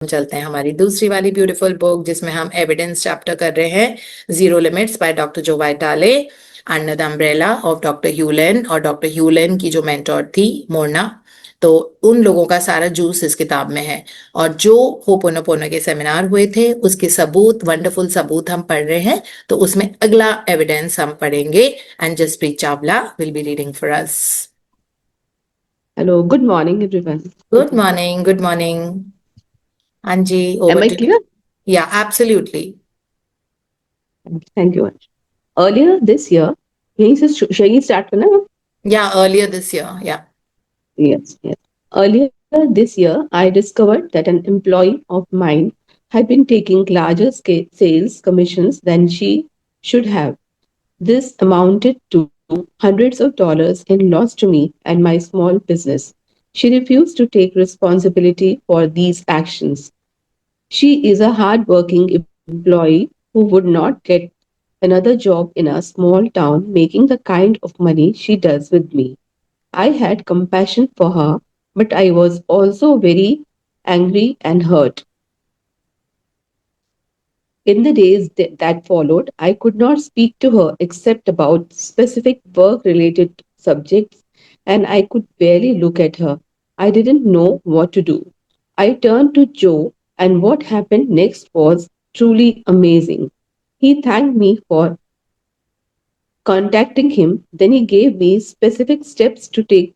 चलते हैं हमारी दूसरी वाली ब्यूटीफुल बुक जिसमें हम एविडेंस चैप्टर कर रहे हैं, zero limits by doctor Joe Vitale, under the umbrella of doctor Hew Len. और डॉक्टर ह्यूलेन की जो मेंटोर थी मोरना, तो उन लोगों का सारा जूस इस किताब में है। और जो होपोनोपोनो के सेमिनार हुए थे उसके सबूत, वंडरफुल सबूत हम पढ़ रहे हैं। तो उसमें अगला एविडेंस हम पढ़ेंगे and Jaspreet Chawla will be reading for us. Hello, good morning, everyone. Good morning, good morning. हाँ जी, Am over I to clear? You. Yeah absolutely. Thank you. Earlier this year, shall we start now? Yeah, earlier this year. Yeah. Yes, yes. Earlier this year, I discovered that an employee of mine had been taking larger scale sales commissions than she should have. This amounted to hundreds of dollars in loss to me and my small business. She refused to take responsibility for these actions. She is a hard-working employee who would not get another job in a small town making the kind of money she does with me. I had compassion for her, but I was also very angry and hurt. In the days that followed, I could not speak to her except about specific work related subjects, and I could barely look at her. I didn't know what to do. I turned to Joe, and what happened next was truly amazing. He thanked me for contacting him, then he gave me specific steps to take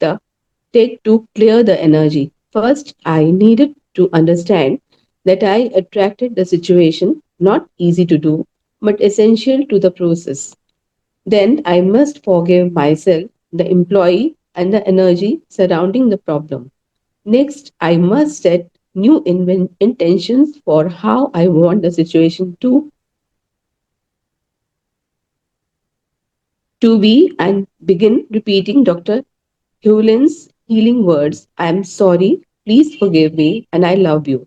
to clear the energy. First, I needed to understand that I attracted the situation, not easy to do, but essential to the process. Then I must forgive myself, the employee, and the energy surrounding the problem. Next, I must set new intentions for how I want the situation to be and begin repeating Dr. Hewlin's healing words: I am sorry, please forgive me, and I love you.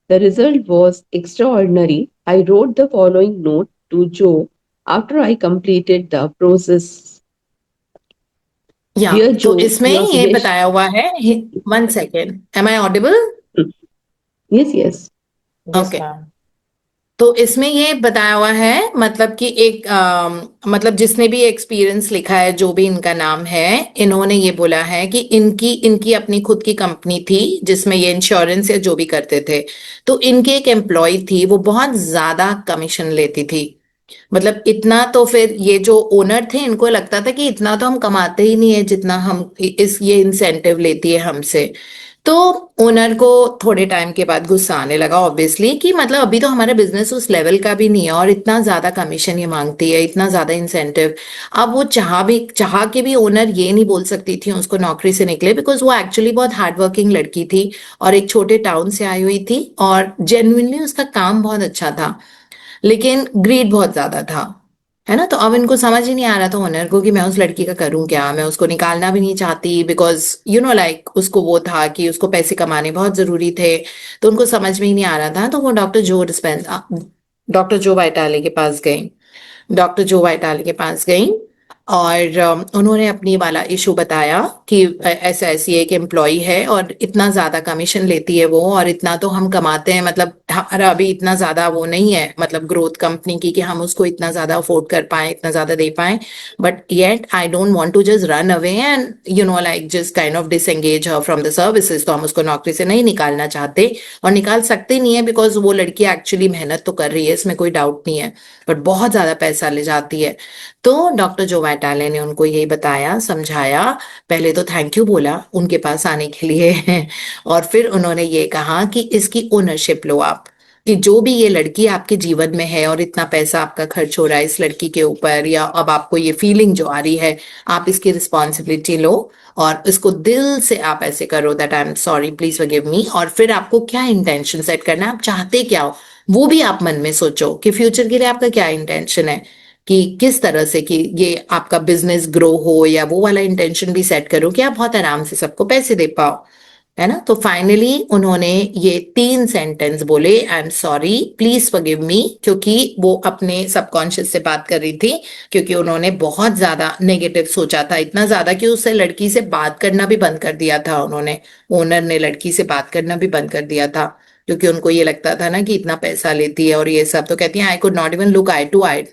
The result was extraordinary. I wrote the following note to Joe after I completed the process. या Dear तो Joe, इसमें your ये suggestion. बताया हुआ है, 1 second, am I audible? Yes, yes. Okay. तो इसमें ये बताया हुआ है, मतलब कि एक मतलब जिसने भी एक्सपीरियंस लिखा है, जो भी इनका नाम है, इन्होंने ये बोला है कि इनकी इनकी अपनी खुद की कंपनी थी जिसमें ये इंश्योरेंस या जो भी करते थे। तो इनकी एक एम्प्लॉय थी, वो बहुत ज्यादा कमीशन लेती थी। मतलब इतना तो फिर ये जो ओनर थे इनको लगता था कि इतना तो हम कमाते ही नहीं है जितना हम इस ये इंसेंटिव लेती है हमसे। तो ओनर को थोड़े टाइम के बाद गुस्सा आने लगा ऑब्वियसली, कि मतलब अभी तो हमारा बिजनेस उस लेवल का भी नहीं है और इतना ज्यादा कमीशन ये मांगती है, इतना ज्यादा इंसेंटिव। अब वो चाह के भी ओनर ये नहीं बोल सकती थी उसको नौकरी से निकले, बिकॉज वो एक्चुअली बहुत हार्ड वर्किंग लड़की थी और एक छोटे टाउन से आई हुई थी और जेन्युइनली उसका काम बहुत अच्छा था, लेकिन ग्रीड बहुत ज्यादा था, है ना। तो अब इनको समझ ही नहीं आ रहा था ओनर को कि मैं उस लड़की का करूं क्या। मैं उसको निकालना भी नहीं चाहती, बिकॉज लाइक उसको वो था कि उसको पैसे कमाने बहुत जरूरी थे। तो उनको समझ में ही नहीं आ रहा था। तो वो डॉक्टर जो वाइटाले के पास गई। डॉक्टर जो वाइटाली के पास गई और उन्होंने अपनी वाला इशू बताया कि ऐसा ऐसी एक एम्प्लॉय है और इतना ज्यादा कमीशन लेती है वो, और इतना तो हम कमाते हैं, मतलब हमारा अभी इतना ज्यादा वो नहीं है, मतलब ग्रोथ कंपनी की, कि हम उसको इतना ज्यादा अफोर्ड कर पाए, इतना ज्यादा दे पाए। But yet I don't want to just run away and like just kind of disengage her from the services. तो हम उसको नौकरी से नहीं निकालना चाहते और निकाल सकते नहीं है, बिकॉज वो लड़की एक्चुअली मेहनत तो कर रही है, इसमें कोई डाउट नहीं है, बट बहुत ज्यादा पैसा ले जाती है। तो डॉक्टर जो वैटाले ने उनको यही बताया, समझाया। पहले तो थैंक यू बोला उनके पास आने के लिए और फिर उन्होंने ये कहा कि इसकी ओनरशिप लो आप, कि जो भी ये लड़की आपके जीवन में है और इतना पैसा आपका खर्च हो रहा है इस लड़की के ऊपर, या अब आपको ये फीलिंग जो आ रही है, आप इसकी रिस्पॉन्सिबिलिटी लो और इसको दिल से आप ऐसे करो that I am sorry, please forgive me. और फिर आपको क्या इंटेंशन सेट करना है, आप चाहते क्या हो वो भी आप मन में सोचो, कि फ्यूचर के लिए आपका क्या इंटेंशन है, कि किस तरह से कि ये आपका बिजनेस ग्रो हो, या वो वाला इंटेंशन भी सेट करो कि आप बहुत आराम से सबको पैसे दे पाओ, है ना। तो फाइनली उन्होंने ये 3 सेंटेंस बोले, I am sorry, please forgive me, क्योंकि वो अपने सबकॉन्शियस से बात कर रही थी, क्योंकि उन्होंने बहुत ज्यादा नेगेटिव सोचा था, इतना ज्यादा कि उससे लड़की से बात करना भी बंद कर दिया था उन्होंने। ओनर ने लड़की से बात करना भी बंद कर दिया था। क्योंकि उनको ये लगता था ना कि इतना पैसा लेती है और ये सब। तो कहती है I could not even look eye to eye,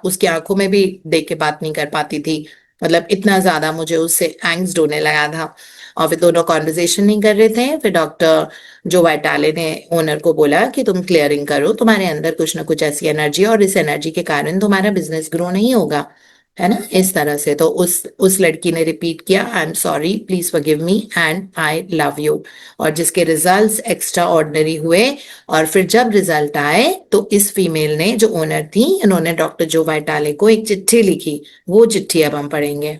उसकी आंखों में भी देख के बात नहीं कर पाती थी। मतलब इतना ज्यादा मुझे उससे एंग्स्ट होने लगा था। और फिर दोनों कॉन्वर्जेशन नहीं कर रहे थे। फिर डॉक्टर जो वाइटाले ने ओनर को बोला कि तुम क्लियरिंग करो, तुम्हारे अंदर कुछ ना कुछ ऐसी एनर्जी है और इस एनर्जी के कारण तुम्हारा बिजनेस ग्रो नहीं होगा, है ना, इस तरह से। तो उस लड़की ने रिपीट किया, I am sorry, please forgive me and I love you. और जिसके रिजल्ट्स एक्स्ट्रा ऑर्डिनरी हुए। और फिर जब रिजल्ट आए तो इस फीमेल ने, जो ओनर थी, इन्होंने डॉक्टर जो वाइटाले को एक चिट्ठी लिखी। वो चिट्ठी अब हम पढ़ेंगे।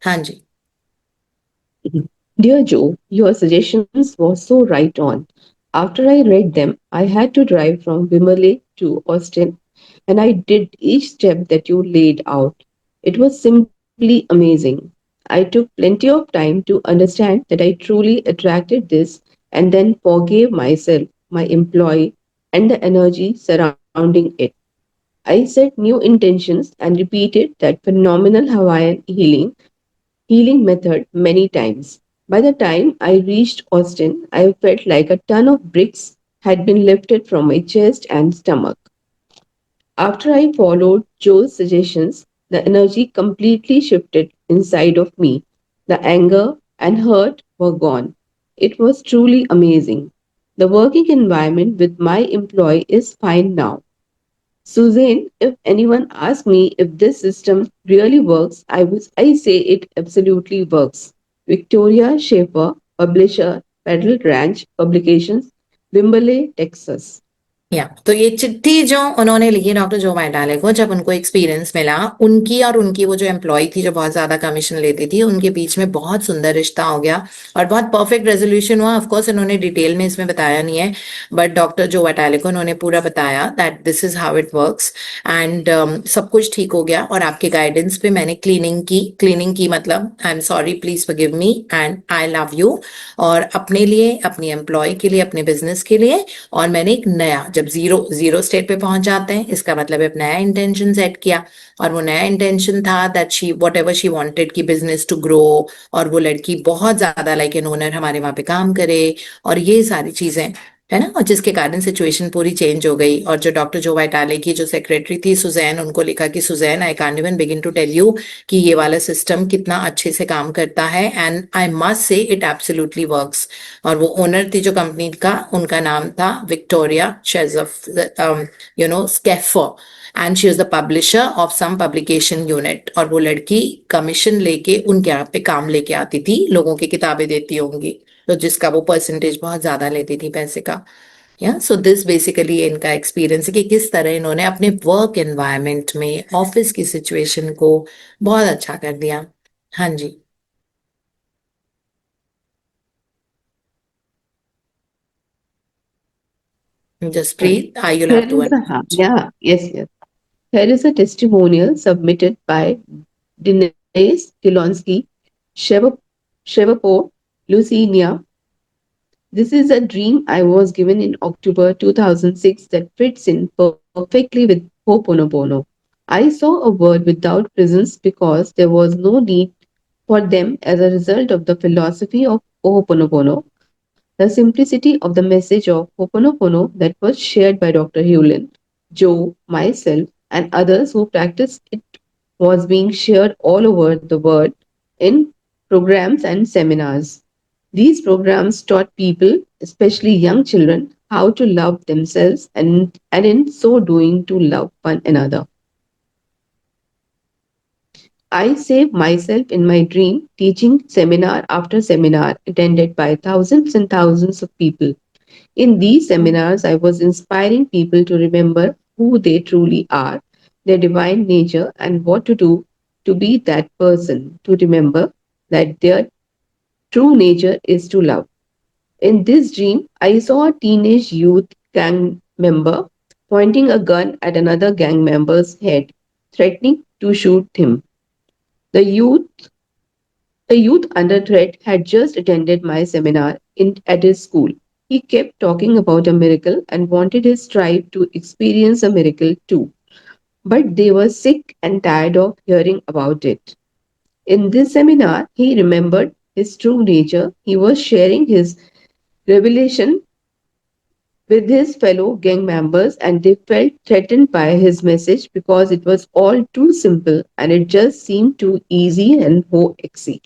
हाँ जी। Dear Joe, your suggestions were so right on. After I read them, I had to drive from Wimberley to Austin, and I did each step that you laid out. It was simply amazing. I took plenty of time to understand that I truly attracted this and then forgave myself, my employee, and the energy surrounding it. I set new intentions and repeated that phenomenal Hawaiian healing method many times. By the time I reached Austin, I felt like a ton of bricks had been lifted from my chest and stomach. After I followed Joe's suggestions, the energy completely shifted inside of me. The anger and hurt were gone. It was truly amazing. The working environment with my employee is fine now. Suzanne, if anyone asks me if this system really works, I say it absolutely works. Victoria Schaefer, publisher, Federal Ranch Publications, Wimberley, Texas. या तो ये चिट्ठी जो उन्होंने लिखी doctor Joe वाइटाले को, जब उनको एक्सपीरियंस मिला उनकी और उनकी वो जो एम्प्लॉय थी जो बहुत ज्यादा कमीशन लेती थी, उनके बीच में बहुत सुंदर रिश्ता हो गया और बहुत परफेक्ट रेजोल्यूशन हुआ। ऑफ कोर्स इन्होंने डिटेल में इसमें बताया नहीं है, बट डॉक्टर जो वाइटाले को उन्होंने पूरा बताया that this is how it works. And सब कुछ ठीक हो गया। और आपके गाइडेंस पे मैंने क्लीनिंग की मतलब I am sorry, please forgive me and I love you, और अपने लिए, अपनी एम्प्लॉय के लिए, अपने बिजनेस के लिए। और मैंने एक नया, जब जीरो जीरो स्टेट पे पहुंच जाते हैं, इसका मतलब एक नया इंटेंशन सेट किया। और वो नया इंटेंशन था that she what ever she wanted की बिजनेस टू ग्रो, और वो लड़की बहुत ज्यादा लाइक एन ओनर हमारे वहां पे काम करे, और ये सारी चीजें, है ना। और जिसके कारण सिचुएशन पूरी चेंज हो गई। और जो डॉक्टर जो वाइटाले की जो सेक्रेटरी थी सुजैन, उनको लिखा कि Susan, I can't even begin to tell you कि ये वाला सिस्टम कितना अच्छे से काम करता है, and I must say it absolutely works. और वो ओनर थी जो कंपनी का, उनका नाम था विक्टोरिया शेजफ, Schaffer, and she is the publisher of some publication unit. और वो लड़की कमीशन लेके उनके यहाँ पे काम लेके आती थी, लोगों की किताबें देती होंगी, तो जिसका वो परसेंटेज बहुत ज्यादा लेती थी पैसे का। या सो दिस बेसिकली इनका एक्सपीरियंस है कि किस तरह इन्होंने अपने वर्क एनवायरनमेंट में ऑफिस की सिचुएशन को बहुत अच्छा कर दिया। हाँ जी। Uh, Jaspreet, you'll Here have to is a unmute. yeah, yes, yes. Here is a testimonial submitted by Denise Kilonsky, Shreveport, Louisiana. This is a dream I was given in October 2006 that fits in perfectly with Ho'oponopono. I saw a world without prisons because there was no need for them as a result of the philosophy of Ho'oponopono, the simplicity of the message of Ho'oponopono that was shared by Dr. Hewlin, Joe, myself, and others who practiced it was being shared all over the world in programs and seminars. These programs taught people, especially young children, how to love themselves and in so doing to love one another. I saved myself in my dream teaching seminar after seminar attended by thousands and thousands of people. In these seminars, I was inspiring people to remember who they truly are, their divine nature, and what to do to be that person, to remember that their true nature is to love. In this dream, I saw a teenage youth gang member pointing a gun at another gang member's head, threatening to shoot him. The youth, the youth under threat had just attended my seminar at his school. He kept talking about a miracle and wanted his tribe to experience a miracle too. But they were sick and tired of hearing about it. In this seminar, he remembered his true nature. He was sharing his revelation with his fellow gang members, and they felt threatened by his message because it was all too simple and it just seemed too easy and hoaxy.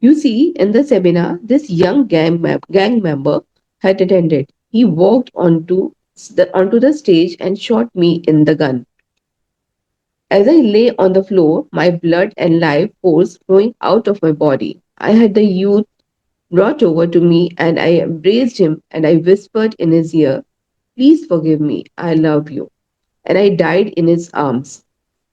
You see, in the seminar, this young gang member had attended. He walked onto the stage and shot me in the gun. As I lay on the floor, my blood and life force flowing out of my body, I had the youth brought over to me and I embraced him and I whispered in his ear, "Please forgive me, I love you." And I died in his arms,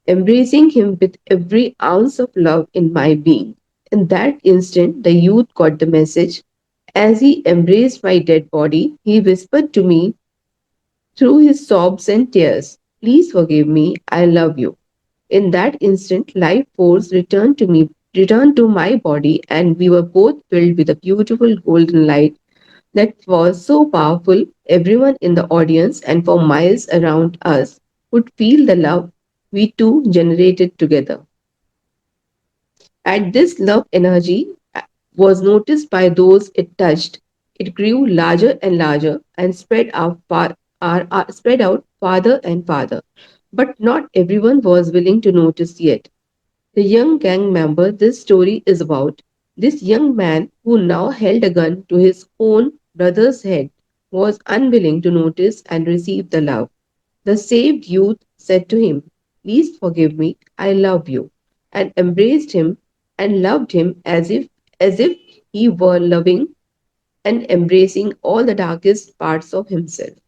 embracing him with every ounce of love in my being. In that instant, the youth got the message. As he embraced my dead body, he whispered to me through his sobs and tears, "Please forgive me, I love you." In that instant, life force returned to my body, and we were both filled with a beautiful golden light that was so powerful, everyone in the audience and for miles around us could feel the love we two generated together. And this love energy was noticed by those it touched. It grew larger and larger and spread out farther and farther. But not everyone was willing to notice yet. The young gang member this story is about, this young man who now held a gun to his own brother's head, was unwilling to notice and receive the love. The saved youth said to him, "Please forgive me, I love you," and embraced him and loved him as if he were loving and embracing all the darkest parts of himself.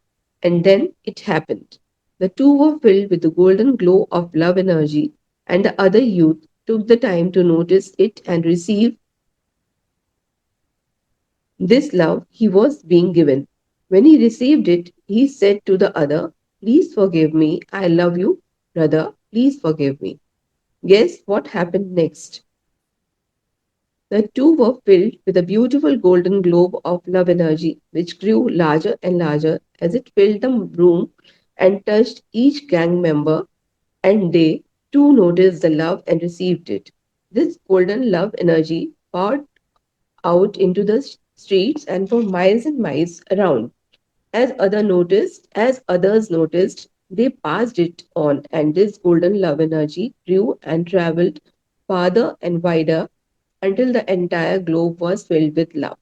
And then it happened. The two were filled with the golden glow of love energy, and the other youth took the time to notice it and receive this love he was being given. When he received it, he said to the other, "Please forgive me. I love you, brother. Please forgive me." Guess what happened next? The two were filled with a beautiful golden globe of love energy, which grew larger and larger as it filled the room and touched each gang member, and they too noticed the love and received it. This golden love energy poured out into the streets and for miles and miles around. As others noticed, they passed it on, and this golden love energy grew and traveled farther and wider until the entire globe was filled with love.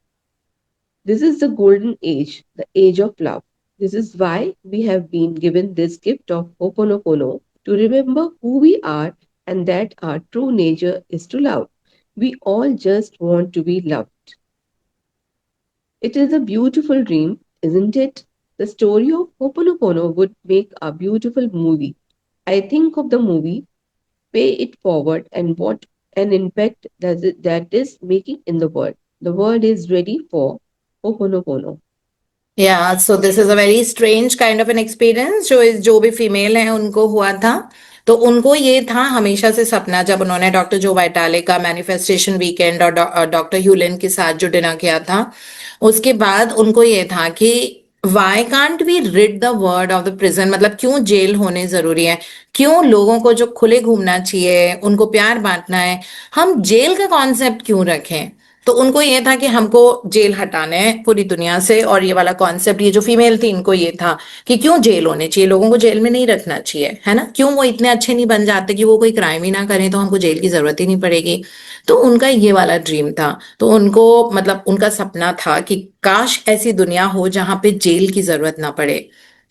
This is the golden age, the age of love. This is why we have been given this gift of Ho'oponopono to remember who we are and that our true nature is to love. We all just want to be loved. It is a beautiful dream, isn't it? The story of Ho'oponopono would make a beautiful movie. I think of the movie, pay it forward, and what an impact that is making in the world. The world is ready for Ho'oponopono. या so this is a very strange kind of an experience जो भी female है उनको हुआ था। तो उनको ये था हमेशा से सपना, जब उन्होंने डॉक्टर जो वाइटाले का मैनिफेस्टेशन वीकेंड और डॉक्टर ह्यूलिन के साथ जो डिनर किया था, उसके बाद उनको ये था कि why can't we rid the world of the prison, मतलब क्यों जेल होने जरूरी है, क्यों लोगों को जो खुले घूमना चाहिए, उनको प्यार बांटना है, हम जेल का कॉन्सेप्ट क्यों रखें। तो उनको ये था कि हमको जेल हटाना है पूरी दुनिया से, और ये वाला कॉन्सेप्ट, ये जो फीमेल थी इनको ये था कि क्यों जेल होने चाहिए, लोगों को जेल में नहीं रखना चाहिए, है ना, क्यों वो इतने अच्छे नहीं बन जाते कि वो कोई क्राइम ही ना करें तो हमको जेल की जरूरत ही नहीं पड़ेगी। तो उनका ये वाला ड्रीम था। तो उनको मतलब उनका सपना था कि काश ऐसी दुनिया हो जहां पे जेल की जरूरत ना पड़े,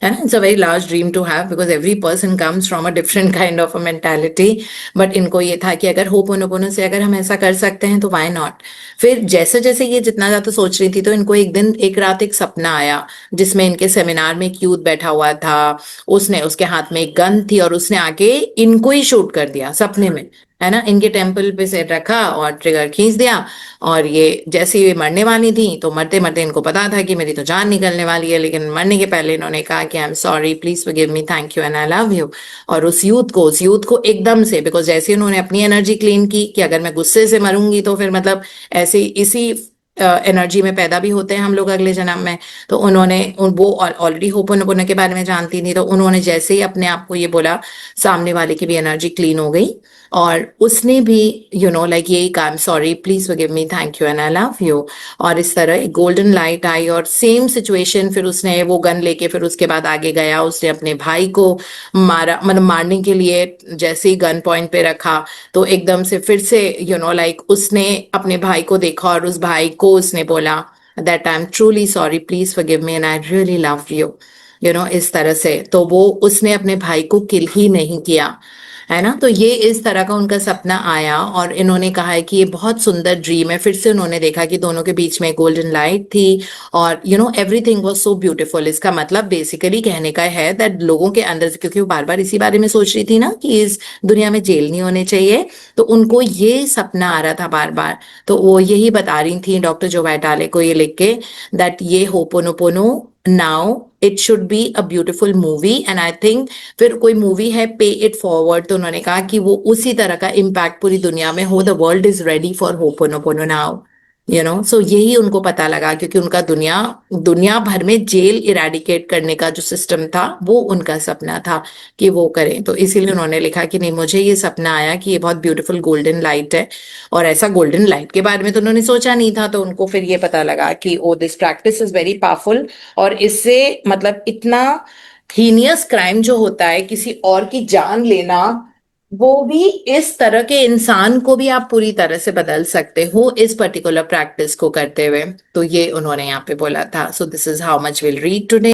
है ना। It's a very large dream to have because every person comes from a different kind of a mentality. But इनको ये था कि अगर होपोनोपोनो से अगर हम ऐसा कर सकते हैं तो व्हाई नॉट। फिर जैसे जैसे ये जितना ज्यादा सोच रही थी, तो इनको एक दिन एक रात एक सपना आया जिसमें इनके सेमिनार में एक यूथ बैठा हुआ था, उसने उसके हाथ में एक गन थी और उसने आके इनको ही शूट कर दिया सपने में, है ना, इनके टेम्पल पे से रखा और ट्रिगर खींच दिया। और ये जैसे ही मरने वाली थी, तो मरते मरते इनको पता था कि मेरी तो जान निकलने वाली है, लेकिन मरने के पहले इन्होंने कहा कि I am sorry, please forgive me, thank you and I love you. और उस यूथ को एकदम से, बिकॉज जैसे उन्होंने अपनी एनर्जी क्लीन की कि अगर मैं गुस्से से मरूंगी तो फिर मतलब ऐसे इसी एनर्जी में पैदा भी होते हैं हम लोग अगले जन्म में। तो उन्होंने वो ऑलरेडी होपोनोपोनो के बारे में जानती थी, तो उन्होंने जैसे ही अपने आप को ये बोला, सामने वाले की भी एनर्जी क्लीन हो गई और उसने भी लाइक यही कहा, I am sorry, please forgive me, thank you and I love you. और इस तरह एक गोल्डन लाइट आई और सेम सिचुएशन, फिर उसने वो गन लेके फिर उसके बाद आगे गया, उसने अपने भाई को मारा, मतलब मारने के लिए जैसे ही गन पॉइंट पे रखा तो एकदम से फिर से लाइक उसने अपने भाई को देखा और उस भाई को उसने बोला that I am truly sorry, please forgive me and I really love you, इस तरह से। तो वो उसने अपने भाई को किल ही नहीं किया, है ना। तो ये इस तरह का उनका सपना आया और इन्होंने कहा है कि ये बहुत सुंदर ड्रीम है। फिर से उन्होंने देखा कि दोनों के बीच में गोल्डन लाइट थी और एवरीथिंग वाज सो ब्यूटीफुल। इसका मतलब बेसिकली कहने का है दैट लोगों के अंदर से, क्योंकि वो बार बार इसी बारे में सोच रही थी ना कि इस दुनिया में जेल नहीं होने चाहिए, तो उनको ये सपना आ रहा था बार बार। तो वो यही बता रही थी डॉक्टर जो वाइटाले को ये लिख के दैट ये ho'oponopono now it should be a beautiful movie and I think फिर कोई मूवी है पे इट फॉरवर्ड, तो उन्होंने कहा कि वो उसी तरह का इम्पैक्ट पूरी दुनिया में हो, the world is ready for Ho'oponopono now, so यही उनको पता लगा, क्योंकि उनका दुनिया भर में जेल इरेडिकेट करने का जो सिस्टम था वो उनका सपना था कि वो करें। तो इसीलिए उन्होंने लिखा कि नहीं, मुझे ये सपना आया कि ये बहुत ब्यूटीफुल गोल्डन लाइट है, और ऐसा गोल्डन लाइट के बारे में तो उन्होंने सोचा नहीं था। तो उनको फिर ये पता लगा कि oh this practice is very powerful, और इससे मतलब इतना हीनियस क्राइम जो होता है किसी और की जान लेना, वो भी इस तरह के इंसान को भी आप पूरी तरह से बदल सकते हो इस पर्टिकुलर प्रैक्टिस को करते हुए। तो ये उन्होंने यहाँ पे बोला था। So this is how much will read today.